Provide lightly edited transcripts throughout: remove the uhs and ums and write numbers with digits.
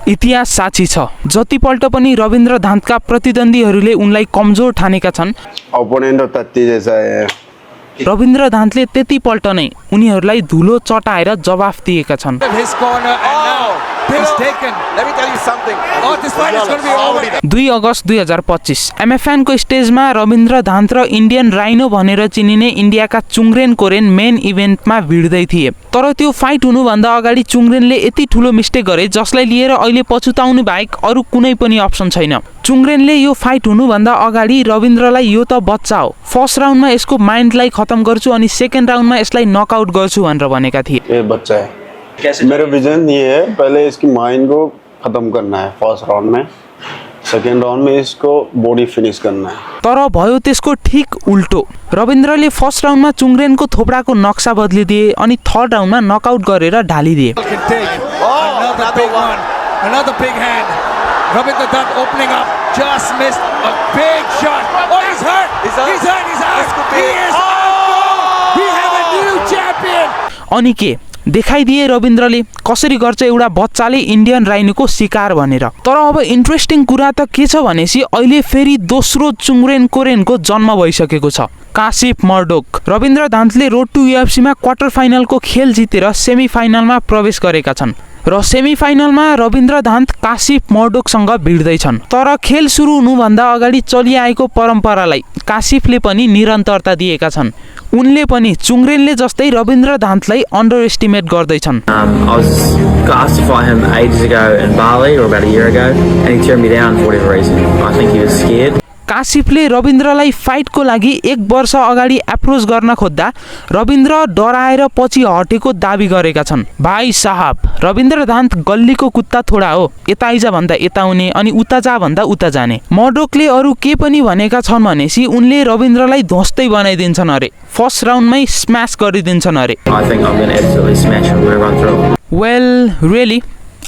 इतिहास साक्षी छ। जतिपल्ट पनि रविन्द्र धान्तका प्रतिद्वन्द्वीहरूले उनलाई कमजोर ठानेका छन्, ओपोनेंट तत्ती जैसा है। रविन्द्र धान्तले त्यतिपल्ट नै उनीहरूलाई धुलो चटाएर जवाफ दिएका छन्। 2 अगस्त 2025 एमएफएन को स्टेजमा रविन्द्र धान्त र इन्डियन राइनो भनेर चिनिने इन्डियाका चुङ्ग्रेन कोरेन मेन इभेन्टमा भिड्दै थिए। तर त्यो फाइट हुनुभन्दा अगाडि चुङ्ग्रेनले यति ठुलो मिस्टेक गरे जसलाई लिएर अहिले पछुताउनु बाहेक अरू कुनै पनि अप्सन छैन। चुङ्ग्रेनले यो फाइट हुनुभन्दा अगाडि रविन्द्रलाई यो त बच्चा हो, फर्स्ट राउन्डमा यसको माइन्डलाई खतम गर्छु अनि सेकेन्ड राउन्डमा यसलाई नकआउट गर्छु भनेर भनेका थिए। ये बच्चा है, मेरा विजन ये है, पहले इसकी माइंड को खत्म करना है फर्स्ट राउंड में, सेकेंड राउंड में इसको बॉडी फिनिश करना है। तर भयो त्यसको ठीक उल्टो। रविन्द्रले फर्स्ट राउन्डमा चुङ्ग्रेनको थोपडाको नक्सा बदलिदिए अनि थर्ड राउन्डमा नकआउट गरेर ढालिदिए। Ravindra Dhant opening up, just missed a big shot. Oh, he's hurt. He's hurt. He is out. We have a new champion. अनि के देखाइदिए रविन्द्रले कसरी गर्छ एउटा बच्चाले इन्डियन राइनोको शिकार भनेर। तर अब इन्ट्रेस्टिङ कुरा त के छ भनेपछि अहिले फेरि दोस्रो चुङ्ग्रेन कोरेनको जन्म भइसकेको छ, कासिफ मर्डोक। रविन्द्र धान्तले रोड टु यूएफसीमा क्वार्टर फाइनलको खेल जितेर सेमी फाइनलमा प्रवेश गरेका छन् र सेमी फाइनलमा रविन्द्र धान्त कासिफ मर्डोकसँग भिड्दैछन्। तर खेल सुरु हुनुभन्दा अगाडि चलिआएको परम्परालाई कासिफले पनि निरन्तरता दिएका छन्। उनले पनि चुङ्ग्रेनले जस्तै रविन्द्र धान्तलाई अन्डर एस्टिमेट गर्दैछन्। I was asked to fight him ages ago in Bali, or about a year ago, and he turned me down for whatever reason. I think he was scared. कासिफले रविन्द्रलाई फाइटको लागि 1 वर्ष अगाडि एप्रोच गर्न खोज्दा रविन्द्र डराएर पछि हटेको दाबी गरेका छन्। भाइ साहब, रविन्द्र धान्त गल्लीको कुत्ता थोडा हो, यता आइजा भन्दा यता आउने अनि उता जा भन्दा उता जाने। मर्डोकले अरू के पनि भनेका छन् भनेपछि उनले रविन्द्रलाई ध्वस्तै बनाइदिन्छन् अरे, फर्स्ट राउन्डमै स्म्यास गरिदिन्छन् अरे। I think I'm going to absolutely smash him wherever I'm thrown. Well really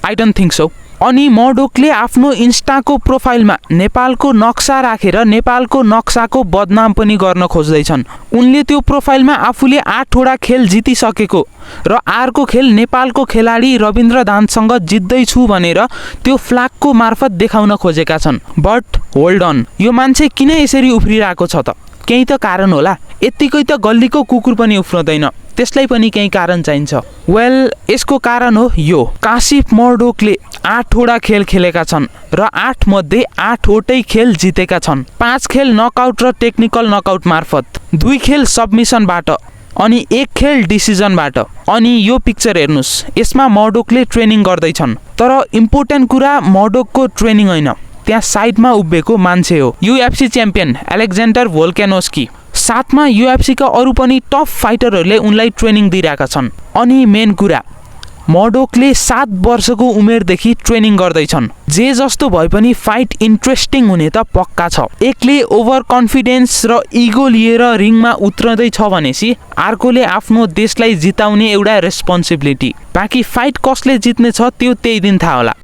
I don't think so. अनि मर्डोकले आफ्नो इन्स्टाको प्रोफाइलमा नेपालको नक्सा राखेर नेपालको नक्साको बदनाम पनि गर्न खोज्दैछन्। उनले त्यो प्रोफाइलमा आफूले 8वटा खेल जितिसकेको र अर्को खेल नेपालको खेलाडी रविन्द्र धान्तसँग जित्दैछु भनेर त्यो फ्ल्यागको मार्फत देखाउन खोजेका छन्। बट होल्ड अन, यो मान्छे किन यसरी उफ्रिरहेको छ त? केही त कारण होला। यत्तिकै त गल्लीको कुकुर पनि उफ्रदैन, त्यसलाई पनि केही कारण चाहिन्छ। वेल, यसको कारण हो यो, कासिफ मर्डोकले 8वटा खेल खेलेका छन् र 8 मध्ये 8वटै खेल जितेका छन्। 5 खेल नकआउट र टेक्निकल नकआउट मार्फत, 2 खेल सबमिसनबाट अनि 1 खेल डिसिजनबाट। अनि यो पिक्चर हेर्नुस्, यसमा मर्डोकले ट्रेनिङ गर्दैछन्। तर इम्पोर्टेन्ट कुरा मर्डोकको ट्रेनिङ होइन, त्यहाँ साइडमा उभिएको मान्छे हो, यूएफसी च्याम्पियन एलेक्जेन्डर भोल्कानोस्की। साथमा यूएफसीका अरू पनि टप फाइटरहरूले उनलाई ट्रेनिङ दिइरहेका छन्। अनि मेन कुरा, मर्डोकले 7 वर्षको उमेरदेखि ट्रेनिङ गर्दैछन्। जे जस्तो भए पनि फाइट इन्ट्रेस्टिङ हुने त पक्का छ। एकले ओभर कन्फिडेन्स र इगो लिएर रिङमा उत्रँदैछ भनेपछि अर्कोले आफ्नो देशलाई जिताउने एउटा रेस्पोन्सिबिलिटी। बाँकी फाइट कसले जित्ने छ त्यो त्यही दिन थाहा होला।